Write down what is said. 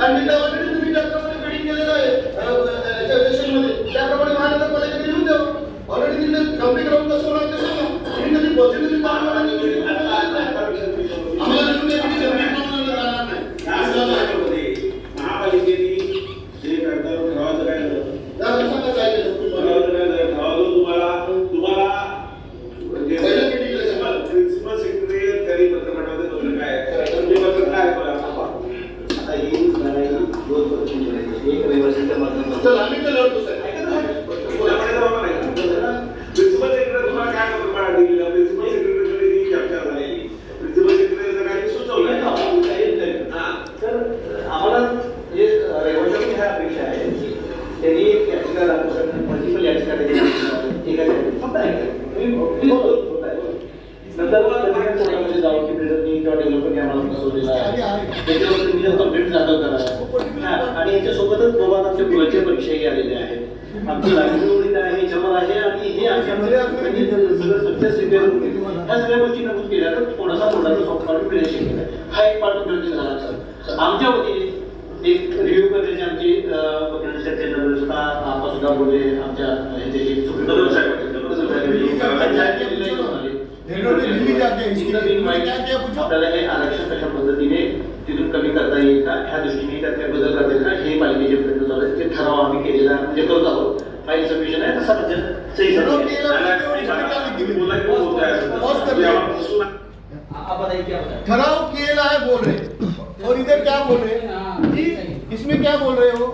सांगितलं वगैरे तुम्ही त्याप्रमाणे बिडिंग केलेलं आहे सेशनमध्ये, त्याप्रमाणे महानगरपालिकेने लिहून द्यावं. ऑलरेडी तिथे कंप्लीट राहून कसं होणार ते सांगा. तुम्ही कधी पॉझिटिव्हली आम्हाला लिहून द्या महापालिकेने जे ठरवलं ठरावाचं काय झालं तुम्हाला प्रिन्सिपल सेक्रेटरी तरी पत्र पाठवते तुम्ही काय पत्र काय आता येईल नाही दोन पत्र एक रहिवासीच्या माध्यमातून आम्ही तर लढतो साहेब. प्रिन्सिपल सेक्रेटरी तुम्हाला काय पत्र पाठवलं प्रिन्सिपल सेक्रेटरीकडे चर्चा झालेली प्रिन्सिपल सेक्रेटरीचं काही सुचवलं तर आम्हाला जे रहिवाशांची ह्या अपेक्षा आहे की त्यांनी एक याचिका दाखवू शकतात मल्टिपल याचिका ठीक आहे फक्त नंतर कोर्टामध्ये जाऊ की बिल्डरनी किंवा डेव्हलपरने आम्हाला फसवलेला आहे त्याच्यावर तुम्ही जर कंप्लेंट दाखल करा आणि याच्यासोबतच बाबा आमच्या मुलाच्या परीक्षाही आलेल्या आहेत आमची लायब्ररी आहे याच्यावर आहे आणि हे आमच्यामध्ये सगळं सक्सेस ह्या सगळ्या गोष्टी नमूद केल्या तर थोडासा कोर्टाचा सॉफ्टवेअर क्रिएशन केला हा एक पार्ट गरजेचा झाला सर. आमच्या वतीने एक रिव्ह्यू करण्याची आमची आपण सुद्धा बोलले आमच्या आपल्याला हे आरक्षण कशा पद्धतीने तिथून कमी करता येईल का ह्या दृष्टीने त्यात काय बदल करता येईल का हे पालिकेचे प्रयत्न चालू आहेत. ते ठराव आम्ही केलेला म्हणजे करत आहोत. फाईल सबमिशन आहे तसा म्हणजे सही ठराव किया है बोल रहे और इधर क्या बोल रहे हैं? इसमें क्या बोल रहे हो?